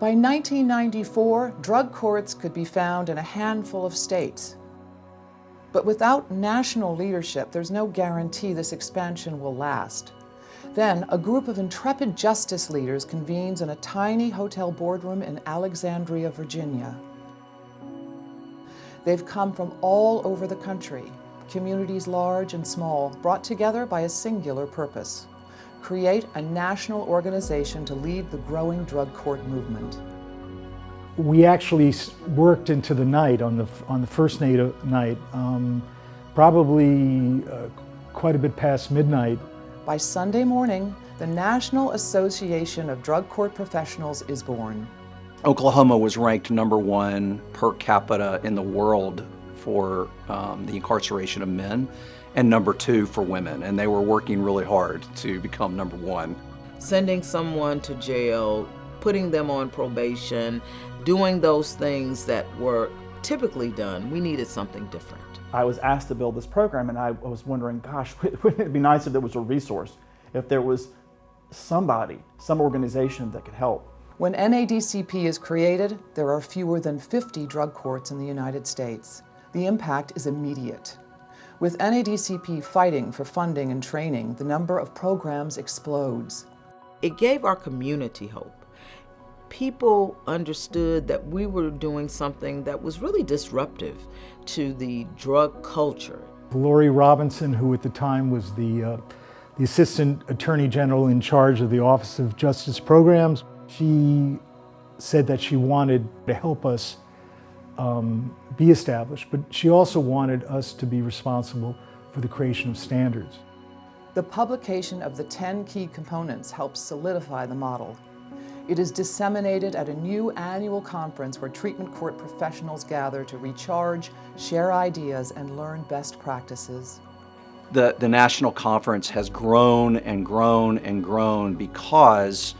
By 1994, drug courts could be found in a handful of states. But without national leadership, there's no guarantee this expansion will last. Then, a group of intrepid justice leaders convenes in a tiny hotel boardroom in Alexandria, Virginia. They've come from all over the country, communities large and small, brought together by a singular purpose: create a national organization to lead the growing drug court movement. We actually worked into the night on the first night, probably quite a bit past midnight. By Sunday morning, the National Association of Drug Court Professionals is born. Oklahoma was ranked #1 per capita in the world for the incarceration of men, and #2 for women, and they were working really hard to become #1. Sending someone to jail, putting them on probation, doing those things that were typically done, we needed something different. I was asked to build this program, and I was wondering, gosh, wouldn't it be nice if there was a resource, if there was somebody, some organization that could help. When NADCP is created, there are fewer than 50 drug courts in the United States. The impact is immediate. With NADCP fighting for funding and training, the number of programs explodes. It gave our community hope. People understood that we were doing something that was really disruptive to the drug culture. Lori Robinson, who at the time was the Assistant Attorney General in charge of the Office of Justice Programs, she said that she wanted to help us be established, but she also wanted us to be responsible for the creation of standards. The publication of the 10 key components helps solidify the model. It is disseminated at a new annual conference where treatment court professionals gather to recharge, share ideas, and learn best practices. The national conference has grown and grown and grown because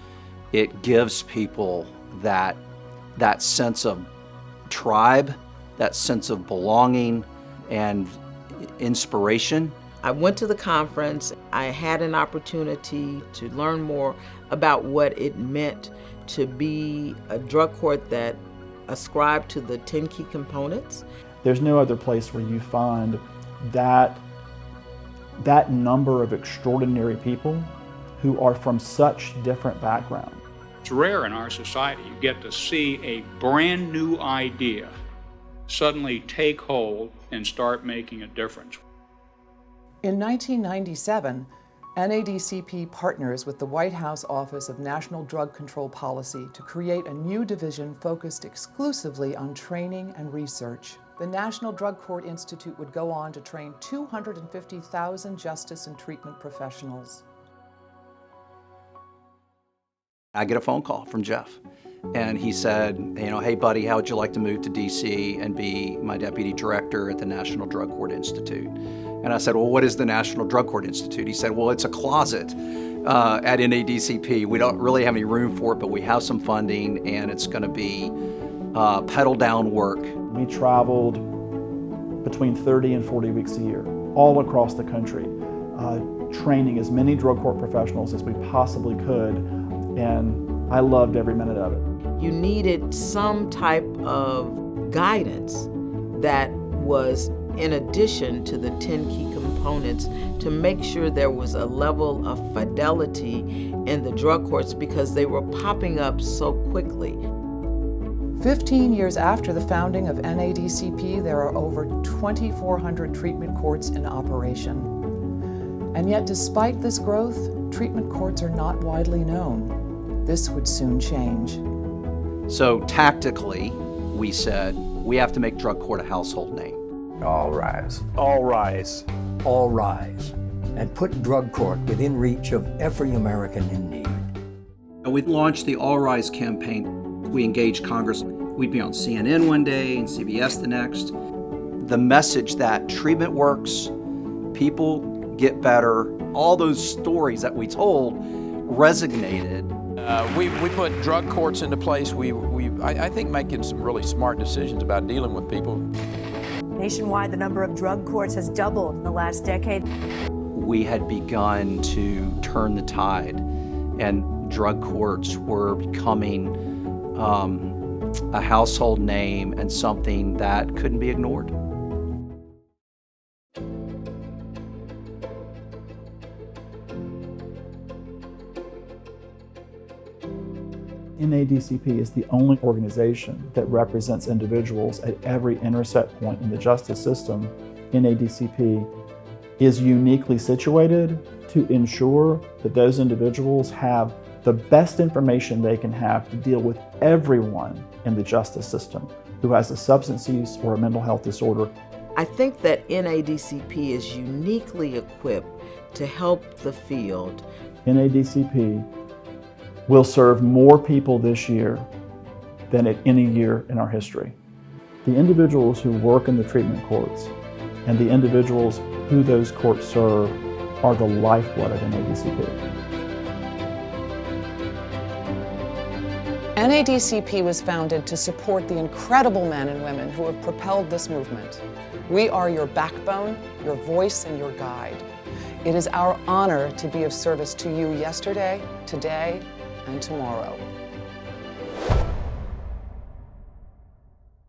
it gives people that sense of tribe, that sense of belonging and inspiration. I went to the conference. I had an opportunity to learn more about what it meant to be a drug court that ascribed to the 10 key components. There's no other place where you find that number of extraordinary people who are from such different backgrounds. It's rare in our society. You get to see a brand new idea suddenly take hold and start making a difference. In 1997, NADCP partners with the White House Office of National Drug Control Policy to create a new division focused exclusively on training and research. The National Drug Court Institute would go on to train 250,000 justice and treatment professionals. I get a phone call from Jeff, and he said, hey buddy, how would you like to move to DC and be my deputy director at the National Drug Court Institute? And I said, well, what is the National Drug Court Institute? He said, well, it's a closet at NADCP. We don't really have any room for it, but we have some funding, and it's going to be pedal down work. We traveled between 30 and 40 weeks a year, all across the country, training as many drug court professionals as we possibly could, and I loved every minute of it. You needed some type of guidance that was in addition to the 10 key components to make sure there was a level of fidelity in the drug courts because they were popping up so quickly. 15 years after the founding of NADCP, there are over 2,400 treatment courts in operation. And yet, despite this growth, treatment courts are not widely known. This would soon change. So tactically, we said, we have to make drug court a household name. All rise. All rise. All rise. And put drug court within reach of every American in need. We launched the All Rise campaign. We engaged Congress. We'd be on CNN one day and CBS the next. The message that treatment works, people get better, all those stories that we told resonated. We put drug courts into place. I think making some really smart decisions about dealing with people. Nationwide, the number of drug courts has doubled in the last decade. We had begun to turn the tide, and drug courts were becoming a household name and something that couldn't be ignored. NADCP is the only organization that represents individuals at every intersect point in the justice system. NADCP is uniquely situated to ensure that those individuals have the best information they can have to deal with everyone in the justice system who has a substance use or a mental health disorder. I think that NADCP is uniquely equipped to help the field. NADCP will serve more people this year than at any year in our history. The individuals who work in the treatment courts and the individuals who those courts serve are the lifeblood of NADCP. NADCP was founded to support the incredible men and women who have propelled this movement. We are your backbone, your voice, and your guide. It is our honor to be of service to you yesterday, today, and tomorrow.